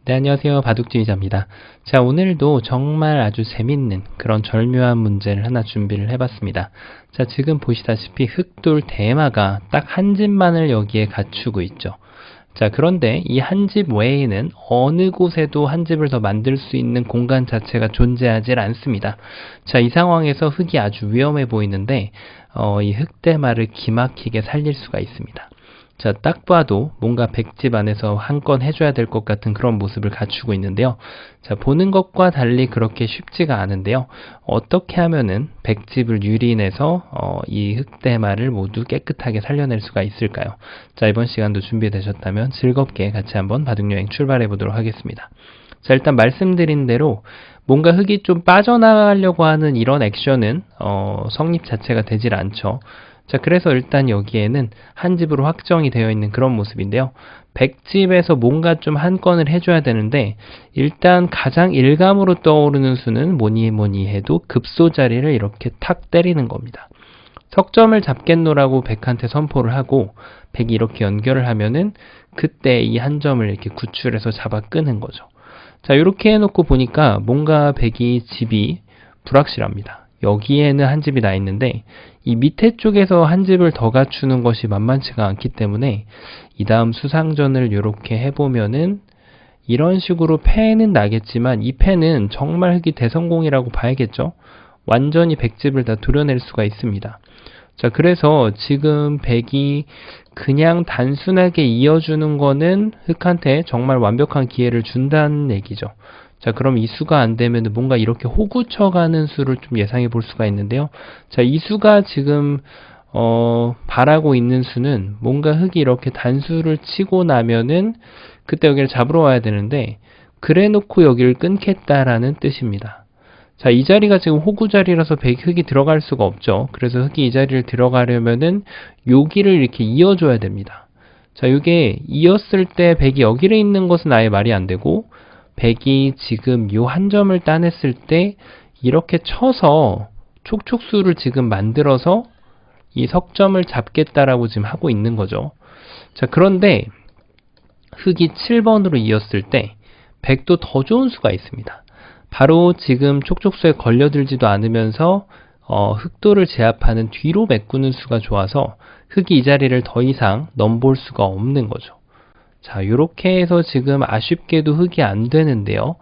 네, 안녕하세요. 바둑주의자입니다. 자, 오늘도 정말 아주 재밌는 그런 절묘한 문제를 하나 준비를 해봤습니다. 자, 지금 보시다시피 흑돌 대마가 딱 한 집만을 여기에 갖추고 있죠. 자, 그런데 이 한 집 외에는 어느 곳에도 한 집을 더 만들 수 있는 공간 자체가 존재하지 않습니다. 자, 이 상황에서 흑이 아주 위험해 보이는데 이 흑대마를 기막히게 살릴 수가 있습니다. 자, 딱 봐도 뭔가 백집 안에서 한 건 해줘야 될 것 같은 그런 모습을 갖추고 있는데요. 자, 보는 것과 달리 그렇게 쉽지가 않은데요. 어떻게 하면은 백집을 유린해서 이 흑대마를 모두 깨끗하게 살려낼 수가 있을까요? 자, 이번 시간도 준비되셨다면 즐겁게 같이 한번 바둑여행 출발해 보도록 하겠습니다. 자, 일단 말씀드린 대로 뭔가 흑이 좀 빠져나가려고 하는 이런 액션은 성립 자체가 되질 않죠. 자, 그래서 일단 여기에는 한 집으로 확정이 되어 있는 그런 모습인데요. 100집에서 뭔가 좀 한 건을 해줘야 되는데 일단 가장 일감으로 떠오르는 수는 뭐니 해도 급소 자리를 이렇게 탁 때리는 겁니다. 석점을 잡겠노라고 100한테 선포를 하고 100이 이렇게 연결을 하면은 그때 이 한 점을 이렇게 구출해서 잡아 끄는 거죠. 자, 이렇게 해놓고 보니까 뭔가 100이 집이 불확실합니다. 여기에는 한 집이 나 있는데 이 밑에 쪽에서 한 집을 더 갖추는 것이 만만치가 않기 때문에 이 다음 수상전을 이렇게 해보면은 이런 식으로 패는 나겠지만 이 패는 정말 흑이 대성공이라고 봐야겠죠. 완전히 100집을 다 도려낼 수가 있습니다. 자, 그래서 지금 100이 그냥 단순하게 이어주는 거는 흑한테 정말 완벽한 기회를 준다는 얘기죠. 자, 그럼 이 수가 안 되면 뭔가 이렇게 호구쳐가는 수를 좀 예상해 볼 수가 있는데요. 자, 이 수가 지금 바라고 있는 수는 뭔가 흑이 이렇게 단수를 치고 나면은 그때 여기를 잡으러 와야 되는데 그래 놓고 여기를 끊겠다라는 뜻입니다. 자, 이 자리가 지금 호구 자리라서 흑이 들어갈 수가 없죠. 그래서 흑이 이 자리를 들어가려면은 여기를 이렇게 이어줘야 됩니다. 자, 이게 이었을 때 100이 여기를 있는 것은 아예 말이 안 되고 100이 지금 요 한 점을 따냈을 때 이렇게 쳐서 촉촉수를 지금 만들어서 이 석점을 잡겠다라고 지금 하고 있는 거죠. 자, 그런데 흑이 7번으로 이었을 때 100도 더 좋은 수가 있습니다. 바로 지금 촉촉수에 걸려들지도 않으면서 흑도를 제압하는 뒤로 메꾸는 수가 좋아서 흑이 이 자리를 더 이상 넘볼 수가 없는 거죠. 자, 요렇게 해서 지금 아쉽게도 흑이 안 되는데요.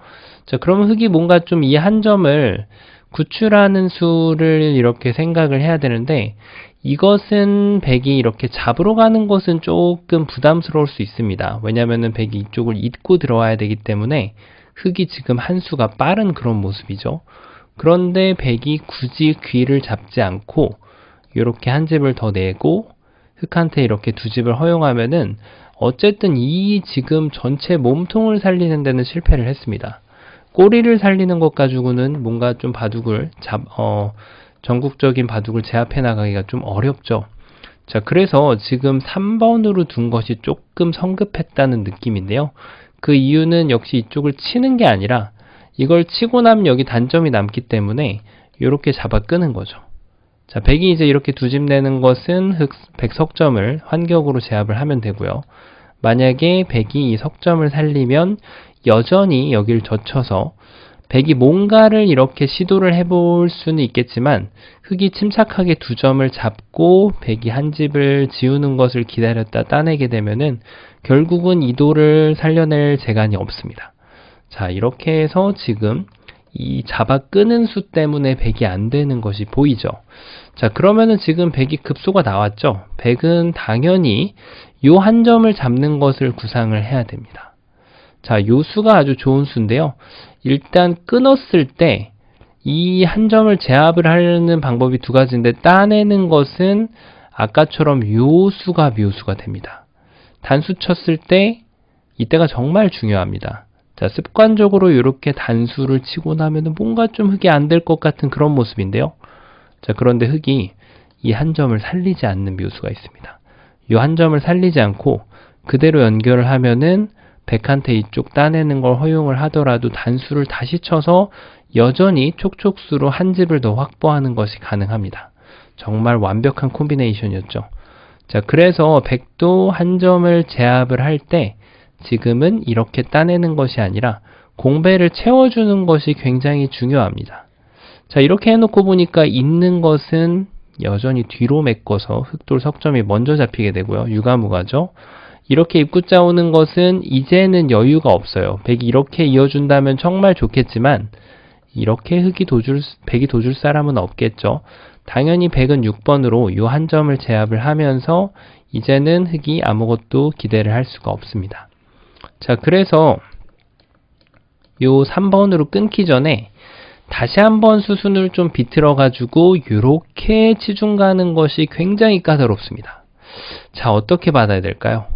자, 그러면 흑이 뭔가 좀 이 한 점을 구출하는 수를 이렇게 생각을 해야 되는데 이것은 100이 이렇게 잡으러 가는 것은 조금 부담스러울 수 있습니다. 왜냐면은 100이 이쪽을 잇고 들어와야 되기 때문에 흑이 지금 한 수가 빠른 그런 모습이죠. 그런데 100이 굳이 귀를 잡지 않고 이렇게 한 집을 더 내고 흑한테 이렇게 두 집을 허용하면은 어쨌든 이 지금 전체 몸통을 살리는 데는 실패를 했습니다. 꼬리를 살리는 것 가지고는 뭔가 좀 바둑을 전국적인 바둑을 제압해 나가기가 좀 어렵죠. 자, 그래서 지금 3번으로 둔 것이 조금 성급했다는 느낌인데요. 그 이유는 역시 이쪽을 치는 게 아니라 이걸 치고 나면 여기 단점이 남기 때문에 이렇게 잡아 끄는 거죠. 자, 100이 이제 이렇게 두 집 내는 것은 100 석점을 환격으로 제압을 하면 되고요. 만약에 100이 이 석점을 살리면 여전히 여기를 젖혀서 100이 뭔가를 이렇게 시도를 해볼 수는 있겠지만 흑이 침착하게 두 점을 잡고 100이 한 집을 지우는 것을 기다렸다 따내게 되면은 결국은 이 돌을 살려낼 재간이 없습니다. 자, 이렇게 해서 지금 이 잡아 끄는 수 때문에 100이 안 되는 것이 보이죠. 자, 그러면은 지금 100이 급소가 나왔죠. 100은 당연히 요 한 점을 잡는 것을 구상을 해야 됩니다. 자, 요 수가 아주 좋은 수인데요. 일단 끊었을 때 이 한 점을 제압을 하려는 방법이 두 가지인데 따내는 것은 아까처럼 요 수가 묘수가 됩니다. 단수 쳤을 때 이때가 정말 중요합니다. 자, 습관적으로 이렇게 단수를 치고 나면은 뭔가 좀 흑이 안 될 것 같은 그런 모습인데요. 자, 그런데 흑이 이 한 점을 살리지 않는 묘수가 있습니다. 이 한 점을 살리지 않고 그대로 연결을 하면은 100한테 이쪽 따내는 걸 허용을 하더라도 단수를 다시 쳐서 여전히 촉촉수로 한 집을 더 확보하는 것이 가능합니다. 정말 완벽한 콤비네이션이었죠. 자, 그래서 100도 한 점을 제압을 할 때 지금은 이렇게 따내는 것이 아니라 공배를 채워주는 것이 굉장히 중요합니다. 자, 이렇게 해놓고 보니까 있는 것은 여전히 뒤로 메꿔서 흑돌 석점이 먼저 잡히게 되고요. 유가무가죠. 이렇게 입구자 오는 것은 이제는 여유가 없어요. 백이 이렇게 이어준다면 정말 좋겠지만 이렇게 백이 도줄 사람은 없겠죠. 당연히 백은 6번으로 이 한 점을 제압을 하면서 이제는 흑이 아무것도 기대를 할 수가 없습니다. 자, 그래서 요 3번으로 끊기 전에 다시 한번 수순을 좀 비틀어 가지고 이렇게 치중 가는 것이 굉장히 까다롭습니다. 자, 어떻게 받아야 될까요?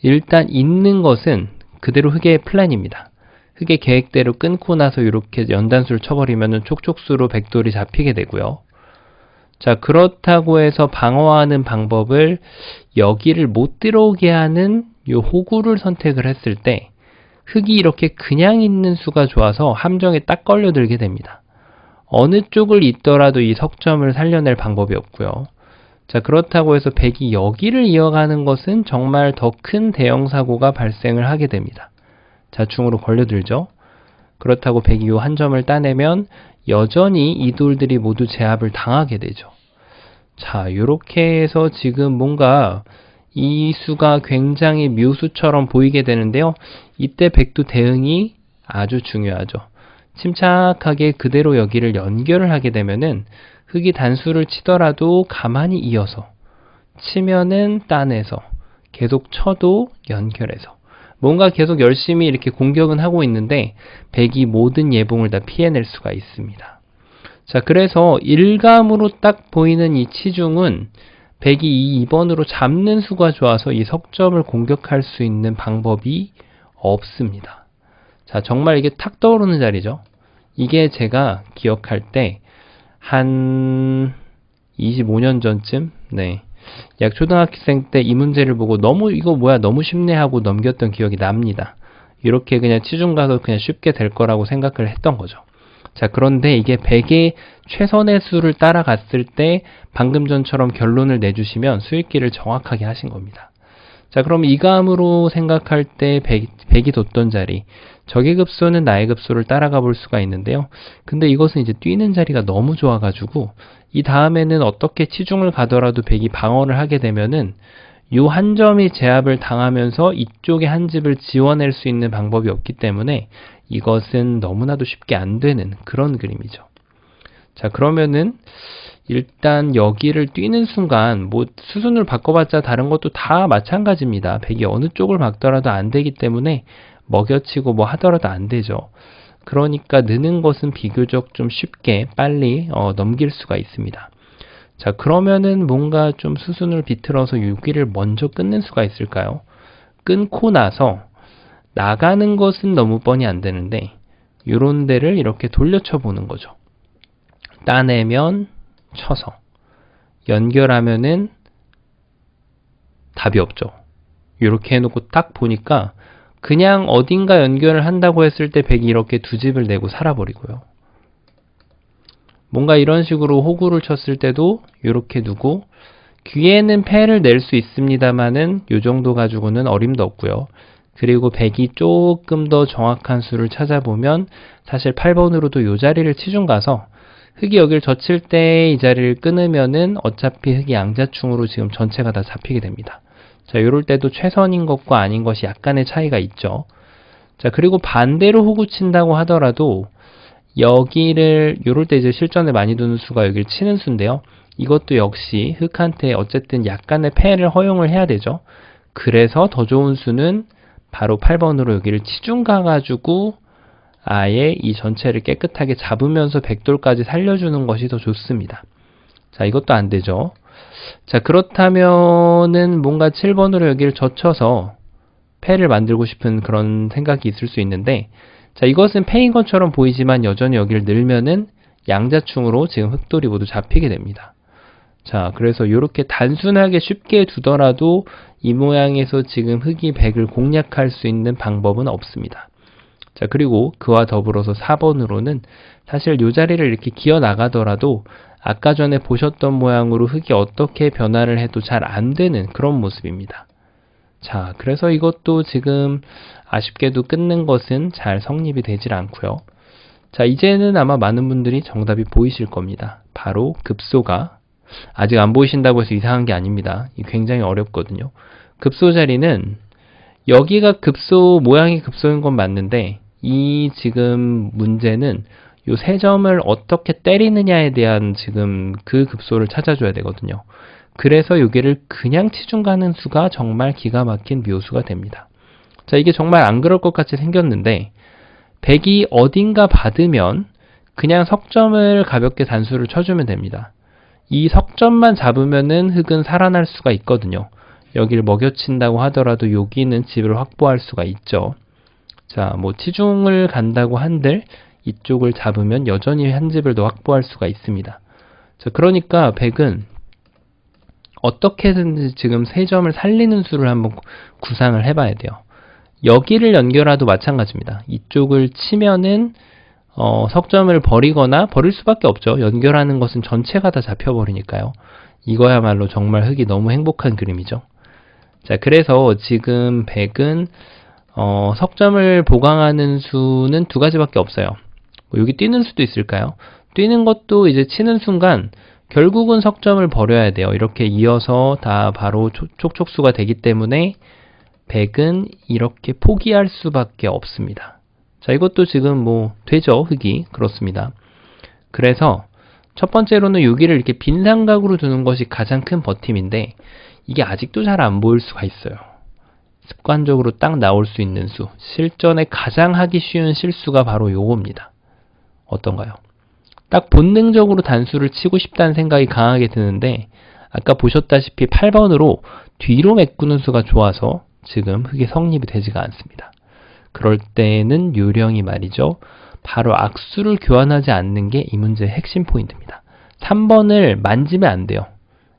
일단 있는 것은 그대로 흑의 플랜입니다. 흑의 계획대로 끊고 나서 이렇게 연단수를 쳐버리면 촉촉수로 백돌이 잡히게 되고요. 자, 그렇다고 해서 방어하는 방법을 여기를 못 들어오게 하는 요 호구를 선택을 했을 때 흑이 이렇게 그냥 있는 수가 좋아서 함정에 딱 걸려들게 됩니다. 어느 쪽을 있더라도 이 석점을 살려낼 방법이 없고요. 자, 그렇다고 해서 백이 여기를 이어가는 것은 정말 더 큰 대형 사고가 발생을 하게 됩니다. 자충으로 걸려들죠. 그렇다고 백이 요 한 점을 따내면 여전히 이 돌들이 모두 제압을 당하게 되죠. 자, 요렇게 해서 지금 뭔가 이 수가 굉장히 묘수처럼 보이게 되는데요. 이때 백도 대응이 아주 중요하죠. 침착하게 그대로 여기를 연결을 하게 되면은 흑이 단수를 치더라도 가만히 이어서 치면은 따내서 계속 쳐도 연결해서 뭔가 계속 열심히 이렇게 공격은 하고 있는데 백이 모든 예봉을 다 피해낼 수가 있습니다. 자, 그래서 일감으로 딱 보이는 이 치중은 백이 이 2번으로 잡는 수가 좋아서 이 석점을 공격할 수 있는 방법이 없습니다. 자, 정말 이게 탁 떠오르는 자리죠. 이게 제가 기억할 때 한 25년 전쯤, 약 초등학생 때 이 문제를 보고 이거 뭐야 너무 쉽네 하고 넘겼던 기억이 납니다. 이렇게 그냥 치중 가서 그냥 쉽게 될 거라고 생각을 했던 거죠. 자, 그런데 이게 100의 최선의 수를 따라갔을 때 방금 전처럼 결론을 내주시면 수익기를 정확하게 하신 겁니다. 자, 그럼 이감으로 생각할 때 100이 뒀던 자리, 적의 급소는 나의 급소를 따라가 볼 수가 있는데요. 근데 이것은 이제 뛰는 자리가 너무 좋아가지고 이 다음에는 어떻게 치중을 가더라도 100이 방어를 하게 되면은 요 한 점이 제압을 당하면서 이쪽의 한 집을 지워낼 수 있는 방법이 없기 때문에 이것은 너무나도 쉽게 안 되는 그런 그림이죠. 자, 그러면은 일단 여기를 뛰는 순간 뭐 수순을 바꿔봤자 다른 것도 다 마찬가지입니다. 백이 어느 쪽을 막더라도 안 되기 때문에 먹여치고 뭐 하더라도 안 되죠. 그러니까 느는 것은 비교적 좀 쉽게 빨리 넘길 수가 있습니다. 자, 그러면은 뭔가 좀 수순을 비틀어서 여기를 먼저 끊는 수가 있을까요? 끊고 나서 나가는 것은 너무 뻔히 안 되는데 요런 데를 이렇게 돌려쳐 보는 거죠. 따내면 쳐서 연결하면은 답이 없죠. 이렇게 해놓고 딱 보니까 그냥 어딘가 연결을 한다고 했을 때 백이 이렇게 두 집을 내고 살아버리고요. 뭔가 이런 식으로 호구를 쳤을 때도 이렇게 두고 귀에는 패를 낼 수 있습니다만은 요 정도 가지고는 어림도 없고요. 그리고 백이 조금 더 정확한 수를 찾아보면 사실 8번으로도 요 자리를 치중 가서 흑이 여기를 젖힐 때 이 자리를 끊으면은 어차피 흑이 양자충으로 지금 전체가 다 잡히게 됩니다. 자, 요럴 때도 최선인 것과 아닌 것이 약간의 차이가 있죠. 자, 그리고 반대로 호구 친다고 하더라도 여기를 요럴 때 이제 실전을 많이 두는 수가 여기를 치는 수인데요. 이것도 역시 흑한테 어쨌든 약간의 패를 허용을 해야 되죠. 그래서 더 좋은 수는 바로 8번으로 여기를 치중 가가지고 아예 이 전체를 깨끗하게 잡으면서 백돌까지 살려주는 것이 더 좋습니다. 자, 이것도 안 되죠. 자, 그렇다면은 뭔가 7번으로 여기를 젖혀서 패를 만들고 싶은 그런 생각이 있을 수 있는데, 자, 이것은 패인 것처럼 보이지만 여전히 여기를 늘면은 양자충으로 지금 흑돌이 모두 잡히게 됩니다. 자, 그래서 이렇게 단순하게 쉽게 두더라도 이 모양에서 지금 흑이 백을 공략할 수 있는 방법은 없습니다. 자, 그리고 그와 더불어서 4번으로는 사실 이 자리를 이렇게 기어 나가더라도 아까 전에 보셨던 모양으로 흑이 어떻게 변화를 해도 잘 안 되는 그런 모습입니다. 자, 그래서 이것도 지금 아쉽게도 끊는 것은 잘 성립이 되질 않고요. 자, 이제는 아마 많은 분들이 정답이 보이실 겁니다. 바로 급소가, 아직 안 보이신다고 해서 이상한 게 아닙니다. 이 굉장히 어렵거든요. 급소 자리는 여기가 급소, 모양이 급소인 건 맞는데 이 지금 문제는 요 세 점을 어떻게 때리느냐에 대한 지금 그 급소를 찾아줘야 되거든요. 그래서 여기를 그냥 치중 가는 수가 정말 기가 막힌 묘수가 됩니다. 자, 이게 정말 안 그럴 것 같이 생겼는데 100이 어딘가 받으면 그냥 석점을 가볍게 단수를 쳐주면 됩니다. 이 석점만 잡으면은 흙은 살아날 수가 있거든요. 여기를 먹여친다고 하더라도 여기는 집을 확보할 수가 있죠. 자, 뭐 치중을 간다고 한들 이쪽을 잡으면 여전히 한 집을 더 확보할 수가 있습니다. 자, 그러니까 100은 어떻게든 지금 세 점을 살리는 수를 한번 구상을 해봐야 돼요. 여기를 연결해도 마찬가지입니다. 이쪽을 치면은 석점을 버리거나 버릴 수밖에 없죠. 연결하는 것은 전체가 다 잡혀버리니까요. 이거야말로 정말 흙이 너무 행복한 그림이죠. 자, 그래서 지금 100은 석점을 보강하는 수는 두 가지밖에 없어요. 뭐 여기 뛰는 수도 있을까요? 뛰는 것도 이제 치는 순간 결국은 석점을 버려야 돼요. 이렇게 이어서 다 바로 촉촉수가 되기 때문에 100은 이렇게 포기할 수밖에 없습니다. 자, 이것도 지금 뭐 되죠, 흙이. 그렇습니다. 그래서 첫 번째로는 여기를 이렇게 빈 삼각으로 두는 것이 가장 큰 버팀인데 이게 아직도 잘 안 보일 수가 있어요. 습관적으로 딱 나올 수 있는 수, 실전에 가장 하기 쉬운 실수가 바로 요겁니다. 어떤가요? 딱 본능적으로 단수를 치고 싶다는 생각이 강하게 드는데 아까 보셨다시피 8번으로 뒤로 메꾸는 수가 좋아서 지금 흙이 성립이 되지가 않습니다. 그럴 때는 요령이 말이죠. 바로 악수를 교환하지 않는 게 이 문제의 핵심 포인트입니다. 3번을 만지면 안 돼요.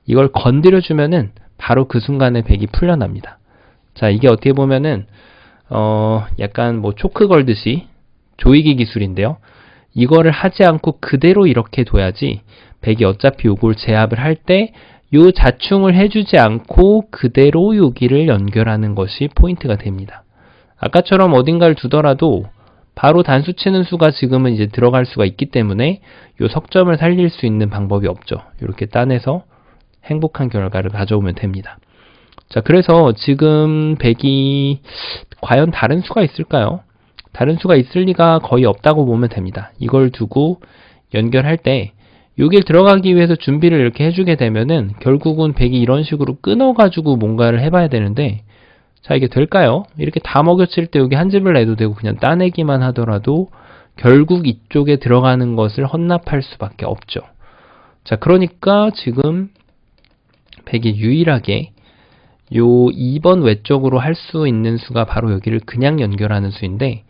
이걸 건드려주면은 바로 그 순간에 100이 풀려납니다. 자, 이게 어떻게 보면은 약간 뭐 초크 걸듯이 조이기 기술인데요. 이거를 하지 않고 그대로 이렇게 둬야지 100이 어차피 요걸 제압을 할 때 요 자충을 해주지 않고 그대로 여기를 연결하는 것이 포인트가 됩니다. 아까처럼 어딘가를 두더라도 바로 단수 치는 수가 지금은 이제 들어갈 수가 있기 때문에 요 석점을 살릴 수 있는 방법이 없죠. 이렇게 따내서 행복한 결과를 가져오면 됩니다. 자, 그래서 지금 100이 과연 다른 수가 있을까요? 다른 수가 있을 리가 거의 없다고 보면 됩니다. 이걸 두고 연결할 때 여길 들어가기 위해서 준비를 이렇게 해주게 되면은 결국은 100이 이런 식으로 끊어가지고 뭔가를 해봐야 되는데 자, 이게 될까요? 이렇게 다 먹여칠 때 여기 한 집을 내도 되고 그냥 따내기만 하더라도 결국 이쪽에 들어가는 것을 헌납할 수밖에 없죠. 자, 그러니까 지금 100이 유일하게 요 2번 외쪽으로 할 수 있는 수가 바로 여기를 그냥 연결하는 수인데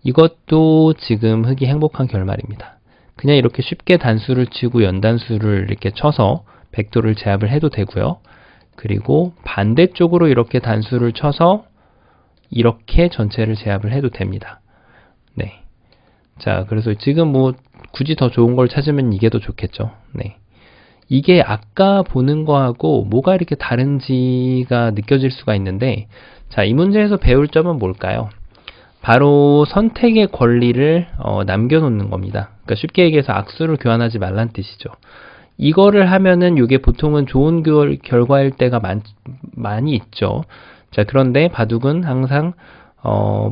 이것도 지금 흙이 행복한 결말입니다. 그냥 이렇게 쉽게 단수를 치고 연단수를 이렇게 쳐서 100도를 제압을 해도 되고요. 그리고 반대쪽으로 이렇게 단수를 쳐서 이렇게 전체를 제압을 해도 됩니다. 네. 자, 그래서 지금 뭐 굳이 더 좋은 걸 찾으면 이게 더 좋겠죠. 네. 이게 아까 보는 거하고 뭐가 이렇게 다른지가 느껴질 수가 있는데 자, 이 문제에서 배울 점은 뭘까요? 바로 선택의 권리를 남겨놓는 겁니다. 그러니까 쉽게 얘기해서 악수를 교환하지 말란 뜻이죠. 이거를 하면은 이게 보통은 좋은 결과일 때가 많이 있죠. 자, 그런데 바둑은 항상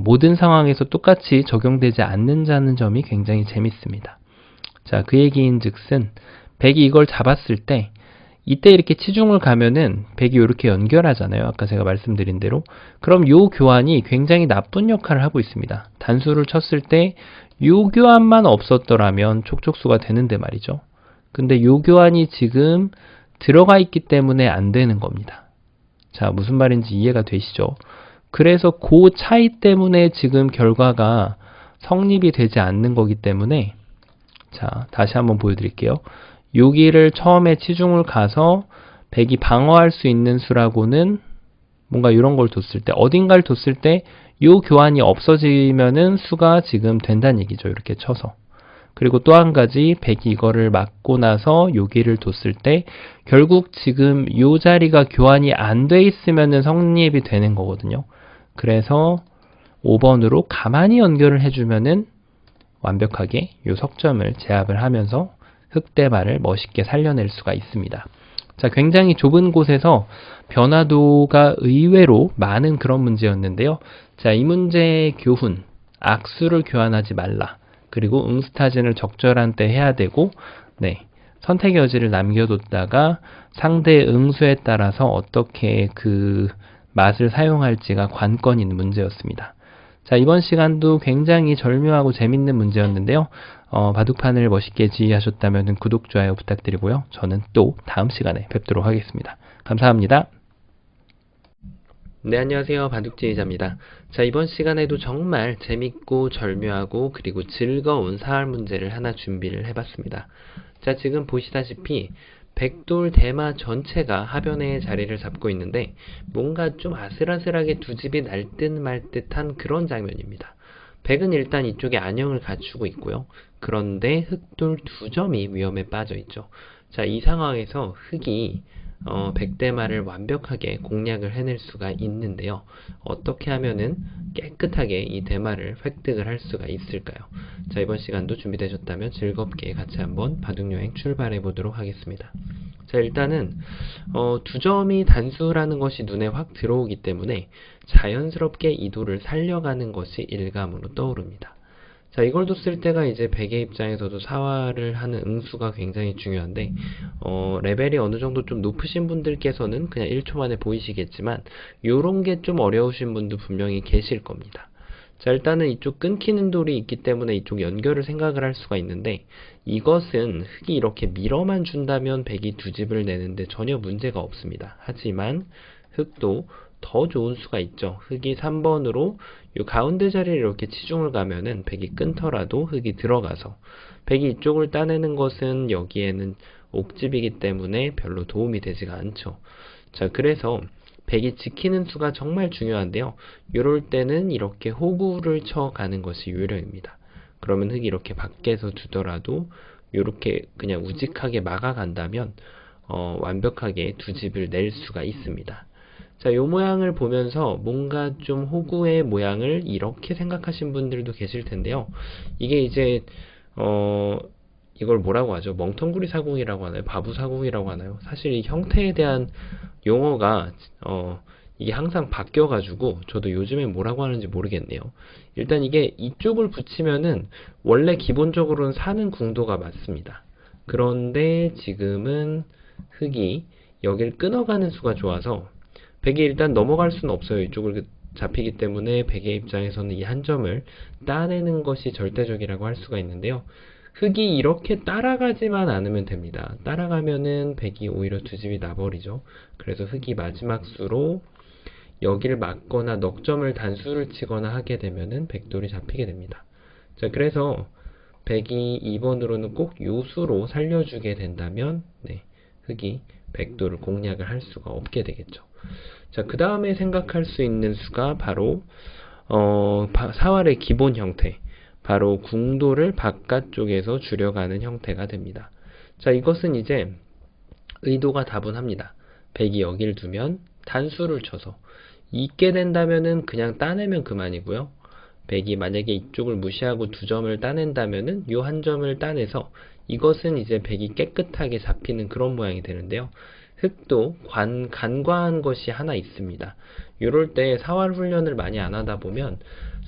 모든 상황에서 똑같이 적용되지 않는다는 점이 굉장히 재밌습니다. 자, 그 얘기인 즉슨 100이 이걸 잡았을 때 이때 이렇게 치중을 가면은 100이 이렇게 연결하잖아요. 아까 제가 말씀드린 대로. 그럼 요 교환이 굉장히 나쁜 역할을 하고 있습니다. 단수를 쳤을 때 요 교환만 없었더라면 촉촉수가 되는데 말이죠. 근데 요 교환이 지금 들어가 있기 때문에 안 되는 겁니다. 자, 무슨 말인지 이해가 되시죠? 그래서 그 차이 때문에 지금 결과가 성립이 되지 않는 거기 때문에 자, 다시 한번 보여드릴게요. 여기를 처음에 치중을 가서 100이 방어할 수 있는 수라고는 뭔가 이런 걸 뒀을 때 어딘가를 뒀을 때 이 교환이 없어지면은 수가 지금 된다는 얘기죠. 이렇게 쳐서. 그리고 또 한 가지 백이 이거를 맞고 나서 여기를 뒀을 때 결국 지금 이 자리가 교환이 안 돼 있으면은 성립이 되는 거거든요. 그래서 5번으로 가만히 연결을 해주면은 완벽하게 이 석점을 제압을 하면서 흑대마를 멋있게 살려낼 수가 있습니다. 자, 굉장히 좁은 곳에서 변화도가 의외로 많은 그런 문제였는데요. 자, 이 문제의 교훈, 악수를 교환하지 말라. 그리고 응스타진을 적절한 때 해야 되고, 네, 선택의 여지를 남겨뒀다가 상대의 응수에 따라서 어떻게 그 맛을 사용할지가 관건인 문제였습니다. 자, 이번 시간도 굉장히 절묘하고 재밌는 문제였는데요. 바둑판을 멋있게 지휘하셨다면 구독, 좋아요 부탁드리고요. 저는 또 다음 시간에 뵙도록 하겠습니다. 감사합니다. 네, 안녕하세요. 바둑지휘자입니다. 자, 이번 시간에도 정말 재밌고 절묘하고 그리고 즐거운 사활 문제를 하나 준비를 해봤습니다. 자, 지금 보시다시피 백돌 대마 전체가 하변에 자리를 잡고 있는데 뭔가 좀 아슬아슬하게 두 집이 날 듯 말 듯한 그런 장면입니다. 백은 일단 이쪽에 안형을 갖추고 있고요. 그런데 흑돌 두 점이 위험에 빠져 있죠. 자, 이 상황에서 흑이 백대마를 완벽하게 공략을 해낼 수가 있는데요. 어떻게 하면은 깨끗하게 이 대마를 획득을 할 수가 있을까요? 자, 이번 시간도 준비되셨다면 즐겁게 같이 한번 바둑여행 출발해 보도록 하겠습니다. 자, 일단은 두 점이 단수라는 것이 눈에 확 들어오기 때문에 자연스럽게 이도를 살려가는 것이 일감으로 떠오릅니다. 자, 이걸 뒀을 때가 이제 백의 입장에서도 사활을 하는 응수가 굉장히 중요한데 레벨이 어느 정도 좀 높으신 분들께서는 그냥 1초 만에 보이시겠지만 요런 게 좀 어려우신 분도 분명히 계실 겁니다. 자, 일단은 이쪽 끊기는 돌이 있기 때문에 이쪽 연결을 생각을 할 수가 있는데 이것은 흑이 이렇게 밀어만 준다면 백이 두 집을 내는데 전혀 문제가 없습니다. 하지만 흑도 더 좋은 수가 있죠. 흑이 3번으로 이 가운데 자리를 이렇게 치중을 가면은 백이 끊더라도 흑이 들어가서 백이 이쪽을 따내는 것은 여기에는 옥집이기 때문에 별로 도움이 되지가 않죠. 자, 그래서 백이 지키는 수가 정말 중요한데요. 이럴 때는 이렇게 호구를 쳐가는 것이 요령입니다. 그러면 흑이 이렇게 밖에서 두더라도 이렇게 그냥 우직하게 막아간다면 완벽하게 두 집을 낼 수가 있습니다. 자, 요 모양을 보면서 뭔가 좀 호구의 모양을 이렇게 생각하신 분들도 계실 텐데요. 이게 이제 이걸 뭐라고 하죠? 멍텅구리 사공이라고 하나요? 바보 사공이라고 하나요? 사실 이 형태에 대한 용어가 이게 항상 바뀌어가지고 저도 요즘에 뭐라고 하는지 모르겠네요. 일단 이게 이쪽을 붙이면은 원래 기본적으로는 사는 궁도가 맞습니다. 그런데 지금은 흑이 여길 끊어가는 수가 좋아서 백이 일단 넘어갈 수는 없어요. 이쪽을 잡히기 때문에 백의 입장에서는 이 한 점을 따내는 것이 절대적이라고 할 수가 있는데요. 흑이 이렇게 따라가지만 않으면 됩니다. 따라가면은 백이 오히려 두 집이 나버리죠. 그래서 흑이 마지막 수로 여기를 막거나 넉점을 단수를 치거나 하게 되면은 백돌이 잡히게 됩니다. 자, 그래서 백이 2번으로는 꼭 요수로 살려주게 된다면 흑이 백돌을 공략을 할 수가 없게 되겠죠. 자, 그 다음에 생각할 수 있는 수가 바로 사활의 기본 형태, 바로 궁도를 바깥쪽에서 줄여가는 형태가 됩니다. 자, 이것은 이제 의도가 다분합니다. 백이 여기를 두면 단수를 쳐서 있게 된다면은 그냥 따내면 그만이고요. 백이 만약에 이쪽을 무시하고 두 점을 따낸다면은 요 한 점을 따내서 이것은 이제 백이 깨끗하게 잡히는 그런 모양이 되는데요. 흑도 간과한 것이 하나 있습니다. 이럴 때 사활 훈련을 많이 안 하다 보면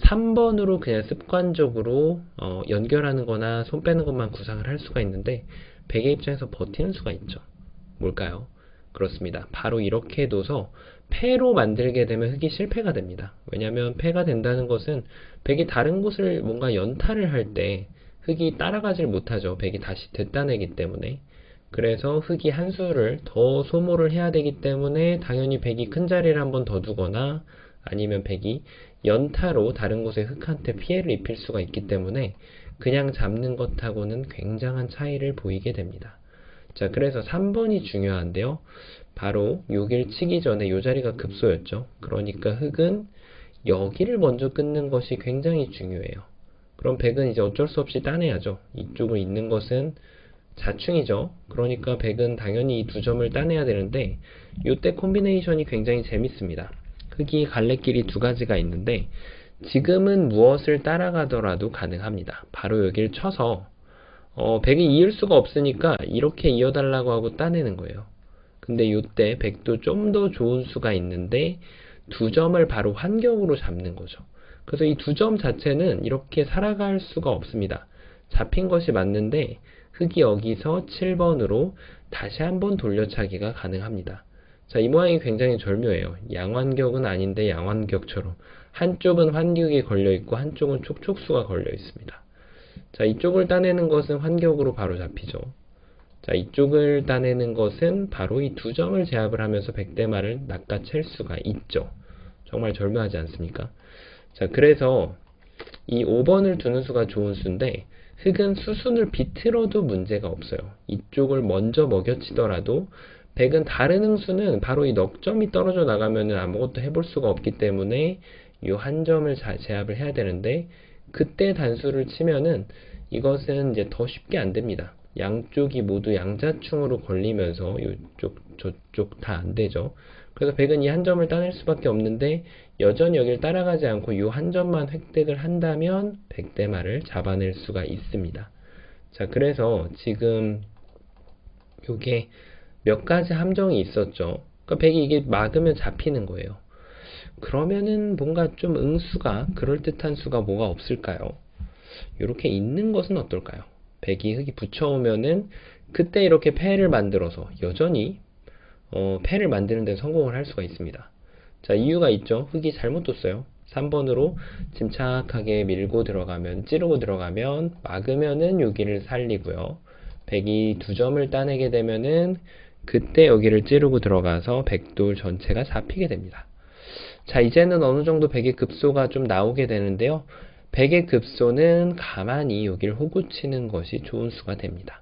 3번으로 그냥 습관적으로 연결하는 거나 손 빼는 것만 구상을 할 수가 있는데 백의 입장에서 버티는 수가 있죠. 뭘까요? 그렇습니다. 바로 이렇게 둬서 패로 만들게 되면 흑이 실패가 됩니다. 왜냐하면 패가 된다는 것은 백이 다른 곳을 뭔가 연타를 할 때 흑이 따라가질 못하죠. 백이 다시 되따내기 때문에. 그래서 흑이 한 수를 더 소모를 해야 되기 때문에 당연히 백이 큰 자리를 한번 더 두거나 아니면 백이 연타로 다른 곳에 흑한테 피해를 입힐 수가 있기 때문에 그냥 잡는 것하고는 굉장한 차이를 보이게 됩니다. 자, 그래서 3번이 중요한데요. 바로 여길 치기 전에 이 자리가 급소였죠. 그러니까 흑은 여기를 먼저 끊는 것이 굉장히 중요해요. 그럼 백은 이제 어쩔 수 없이 따내야죠. 이쪽에 있는 것은 자충이죠. 그러니까 백은 당연히 이 두 점을 따내야 되는데 이때 콤비네이션이 굉장히 재밌습니다. 흙이 갈래길이 두 가지가 있는데 지금은 무엇을 따라가더라도 가능합니다. 바로 여기를 쳐서 백이 이을 수가 없으니까 이렇게 이어달라고 하고 따내는 거예요. 근데 이때 백도 좀 더 좋은 수가 있는데 두 점을 바로 환경으로 잡는 거죠. 그래서 이 두 점 자체는 이렇게 살아갈 수가 없습니다. 잡힌 것이 맞는데 흙이 여기서 7번으로 다시 한번 돌려차기가 가능합니다. 자, 이 모양이 굉장히 절묘해요. 양완격은 아닌데 양완격처럼 한쪽은 환격이 걸려있고 한쪽은 촉촉수가 걸려있습니다. 자, 이쪽을 따내는 것은 환격으로 바로 잡히죠. 자, 이쪽을 따내는 것은 바로 이 두 점을 제압을 하면서 백대마를 낚아챌 수가 있죠. 정말 절묘하지 않습니까? 자, 그래서 이 5번을 두는 수가 좋은 수인데 흙은 수순을 비틀어도 문제가 없어요. 이쪽을 먼저 먹여치더라도 백은 다른 흥수는 바로 이 넉점이 떨어져 나가면 아무것도 해볼 수가 없기 때문에 이 한 점을 제압을 해야 되는데 그때 단수를 치면은 이것은 이제 더 쉽게 안 됩니다. 양쪽이 모두 양자충으로 걸리면서 이쪽 저쪽 다 안 되죠. 그래서 백은 이 한 점을 따낼 수밖에 없는데 여전히 여기를 따라가지 않고 이 한 점만 획득을 한다면 백대마를 잡아낼 수가 있습니다. 자, 그래서 지금 요게 몇 가지 함정이 있었죠. 그러니까 백이 이게 막으면 잡히는 거예요. 그러면은 뭔가 좀 응수가 그럴듯한 수가 뭐가 없을까요? 이렇게 있는 것은 어떨까요? 백이 흙이 붙여오면은 그때 이렇게 패를 만들어서 여전히 패를 만드는 데 성공을 할 수가 있습니다. 자, 이유가 있죠. 흙이 잘못 뒀어요. 3번으로 침착하게 밀고 들어가면 찌르고 들어가면 막으면은 여기를 살리고요. 백이 두 점을 따내게 되면은 그때 여기를 찌르고 들어가서 백돌 전체가 잡히게 됩니다. 자, 이제는 어느 정도 백의 급소가 좀 나오게 되는데요. 백의 급소는 가만히 여기를 호구 치는 것이 좋은 수가 됩니다.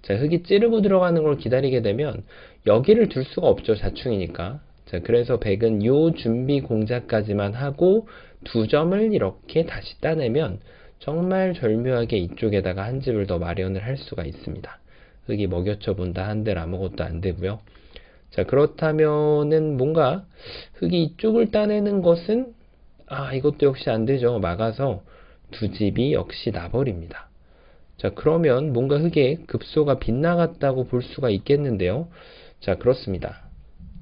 자, 흙이 찌르고 들어가는 걸 기다리게 되면 여기를 둘 수가 없죠. 자충이니까. 자, 그래서 백은 요 준비 공작까지만 하고 두 점을 이렇게 다시 따내면 정말 절묘하게 이쪽에다가 한 집을 더 마련을 할 수가 있습니다. 흙이 먹여쳐 본다 한들 아무것도 안 되고요. 자, 그렇다면은 뭔가 흙이 이쪽을 따내는 것은 이것도 역시 안 되죠. 막아서 두 집이 역시 나버립니다. 자, 그러면 뭔가 흙의 급소가 빗나갔다고 볼 수가 있겠는데요. 자, 그렇습니다.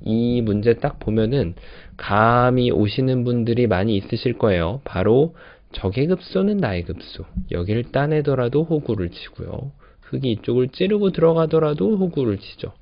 이 문제 딱 보면은 감이 오시는 분들이 많이 있으실 거예요. 바로 적의 급소는 나의 급소. 여기를 따내더라도 호구를 치고요. 흙이 이쪽을 찌르고 들어가더라도 호구를 치죠.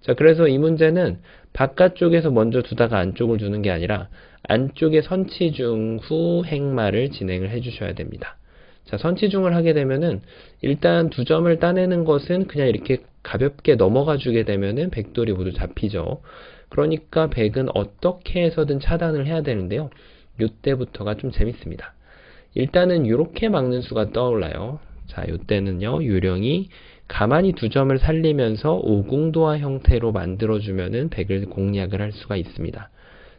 자, 그래서 이 문제는 바깥쪽에서 먼저 두다가 안쪽을 두는 게 아니라 안쪽에 선치중 후 행마를 진행을 해 주셔야 됩니다. 자, 선치중을 하게 되면은 일단 두 점을 따내는 것은 그냥 이렇게 가볍게 넘어가 주게 되면은 백돌이 모두 잡히죠. 그러니까 백은 어떻게 해서든 차단을 해야 되는데요. 요때부터가 좀 재밌습니다. 일단은 이렇게 막는 수가 떠올라요. 자, 요때는요, 요령이 가만히 두 점을 살리면서 오궁도화 형태로 만들어주면은 백을 공략을 할 수가 있습니다.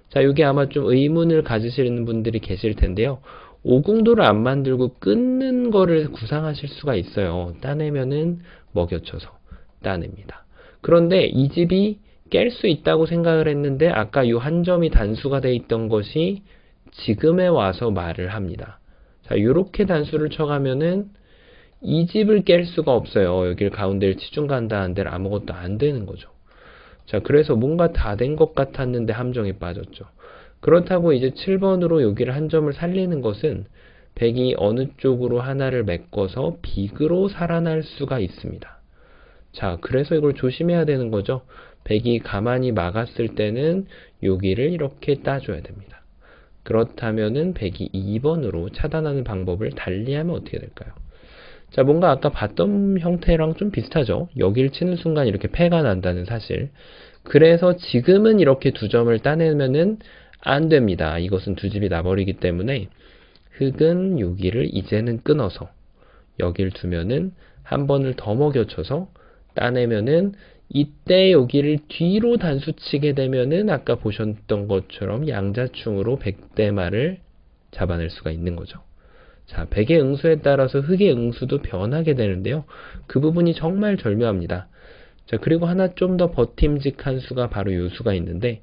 자, 이게 아마 좀 의문을 가지시는 분들이 계실 텐데요. 오궁도를 안 만들고 끊는 거를 구상하실 수가 있어요. 따내면은 먹여쳐서 따냅니다. 그런데 이 집이 깰 수 있다고 생각을 했는데 아까 이 한 점이 단수가 돼 있던 것이 지금에 와서 말을 합니다. 자, 이렇게 단수를 쳐가면은 이 집을 깰 수가 없어요. 여기를 가운데를 치중 간다 한들 아무것도 안 되는 거죠. 자, 그래서 뭔가 다 된 것 같았는데 함정에 빠졌죠. 그렇다고 이제 7번으로 여기를 한 점을 살리는 것은 백이 어느 쪽으로 하나를 메꿔서 빅으로 살아날 수가 있습니다. 자, 그래서 이걸 조심해야 되는 거죠. 백이 가만히 막았을 때는 여기를 이렇게 따줘야 됩니다. 그렇다면은 백이 2번으로 차단하는 방법을 달리하면 어떻게 될까요? 자, 뭔가 아까 봤던 형태랑 좀 비슷하죠. 여기를 치는 순간 이렇게 패가 난다는 사실. 그래서 지금은 이렇게 두 점을 따내면은 안 됩니다. 이것은 두 집이 나버리기 때문에 흙은 여기를 이제는 끊어서 여기를 두면은 한 번을 더 먹여쳐서 따내면은 이때 여기를 뒤로 단수 치게 되면은 아까 보셨던 것처럼 양자충으로 백대마를 잡아낼 수가 있는 거죠. 자, 백의 응수에 따라서 흑의 응수도 변하게 되는데요. 그 부분이 정말 절묘합니다. 자, 그리고 하나 좀 더 버팀직한 수가 바로 요 수가 있는데,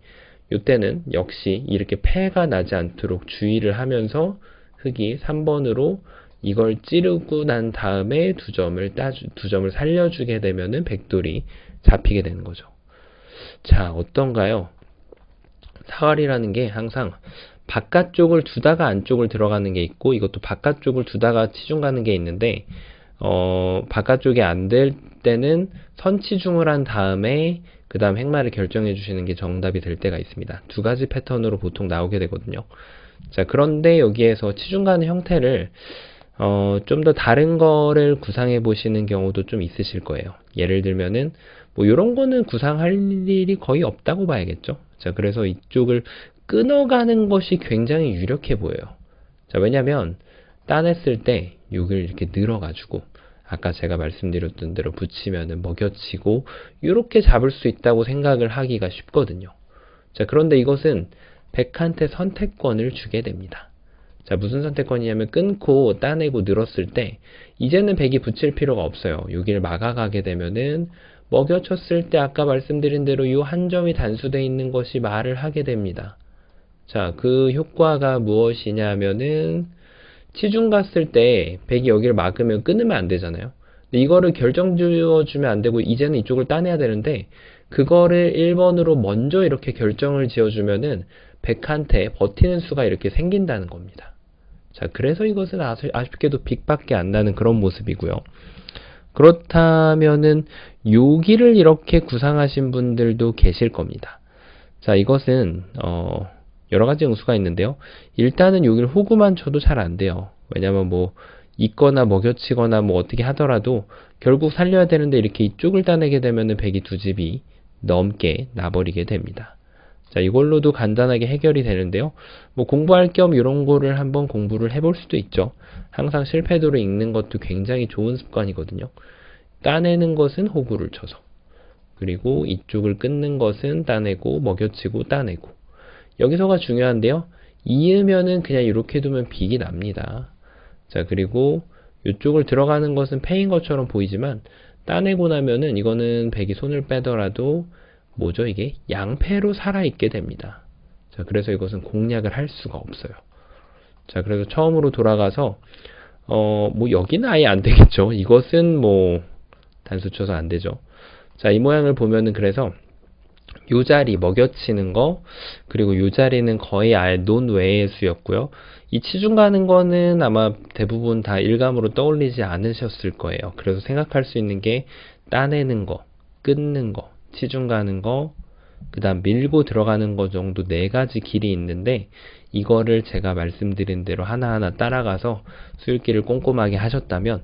요때는 역시 이렇게 패가 나지 않도록 주의를 하면서 흑이 3번으로 이걸 찌르고 난 다음에 두 점을 살려주게 되면은 백돌이 잡히게 되는 거죠. 자, 어떤가요? 사활이라는 게 항상 바깥쪽을 두다가 안쪽을 들어가는 게 있고, 이것도 바깥쪽을 두다가 치중 가는 게 있는데, 바깥쪽이 안 될 때는 선치중을 한 다음에 그 다음 행마를 결정해 주시는 게 정답이 될 때가 있습니다. 두 가지 패턴으로 보통 나오게 되거든요. 자, 그런데 여기에서 치중 가는 형태를 좀 더 다른 거를 구상해 보시는 경우도 좀 있으실 거예요. 예를 들면은 뭐 요런 거는 구상할 일이 거의 없다고 봐야겠죠. 자, 그래서 이쪽을 끊어가는 것이 굉장히 유력해 보여요. 자, 왜냐면 따냈을 때 여기를 이렇게 늘어가지고 아까 제가 말씀드렸던 대로 붙이면은 먹여치고 이렇게 잡을 수 있다고 생각을 하기가 쉽거든요. 자, 그런데 이것은 백한테 선택권을 주게 됩니다. 자, 무슨 선택권이냐면 끊고 따내고 늘었을 때 이제는 백이 붙일 필요가 없어요. 여기를 막아가게 되면은 먹여쳤을 때 아까 말씀드린 대로 이 한 점이 단수되어 있는 것이 말을 하게 됩니다. 자, 그 효과가 무엇이냐면은 치중 갔을 때 백이 여기를 막으면 끊으면 안 되잖아요. 근데 이거를 결정 지어주면 안 되고 이제는 이쪽을 따내야 되는데 그거를 1번으로 먼저 이렇게 결정을 지어주면은 백한테 버티는 수가 이렇게 생긴다는 겁니다. 자, 그래서 이것은 아쉽게도 빅밖에 안 나는 그런 모습이고요. 그렇다면은 여기를 이렇게 구상하신 분들도 계실 겁니다. 자, 이것은 여러 가지 응수가 있는데요. 일단은 여기를 호구만 쳐도 잘 안 돼요. 왜냐면 뭐 있거나 먹여치거나 뭐 어떻게 하더라도 결국 살려야 되는데 이렇게 이쪽을 따내게 되면은 백이 두 집이 넘게 나버리게 됩니다. 자, 이걸로도 간단하게 해결이 되는데요. 뭐 공부할 겸 이런 거를 한번 공부를 해볼 수도 있죠. 항상 실패도를 읽는 것도 굉장히 좋은 습관이거든요. 따내는 것은 호구를 쳐서, 그리고 이쪽을 끊는 것은 따내고 먹여치고 따내고. 여기서가 중요한데요. 이으면은 그냥 이렇게 두면 빅이 납니다. 자, 그리고 이쪽을 들어가는 것은 패인 것처럼 보이지만 따내고 나면은 이거는 백이 손을 빼더라도 뭐죠, 이게? 양패로 살아있게 됩니다. 자, 그래서 이것은 공략을 할 수가 없어요. 자, 그래서 처음으로 돌아가서 뭐 여기는 아예 안 되겠죠. 이것은 뭐 단수 쳐서 안 되죠. 자, 이 모양을 보면은 그래서 요 자리 먹여치는 거, 그리고 요 자리는 거의 아예 논외의 수였고요. 이 치중 가는 거는 아마 대부분 다 일감으로 떠올리지 않으셨을 거예요. 그래서 생각할 수 있는 게 따내는 거, 끊는 거, 치중 가는 거, 그 다음 밀고 들어가는 거 정도 네 가지 길이 있는데 이거를 제가 말씀드린 대로 하나하나 따라가서 수읽기를 꼼꼼하게 하셨다면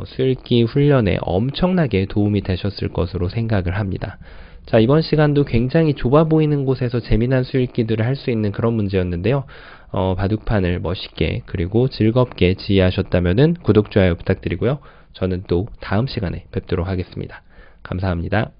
수읽기 훈련에 엄청나게 도움이 되셨을 것으로 생각을 합니다. 자, 이번 시간도 굉장히 좁아 보이는 곳에서 재미난 수읽기들을 할 수 있는 그런 문제였는데요. 바둑판을 멋있게 그리고 즐겁게 지휘하셨다면 구독, 좋아요 부탁드리고요. 저는 또 다음 시간에 뵙도록 하겠습니다. 감사합니다.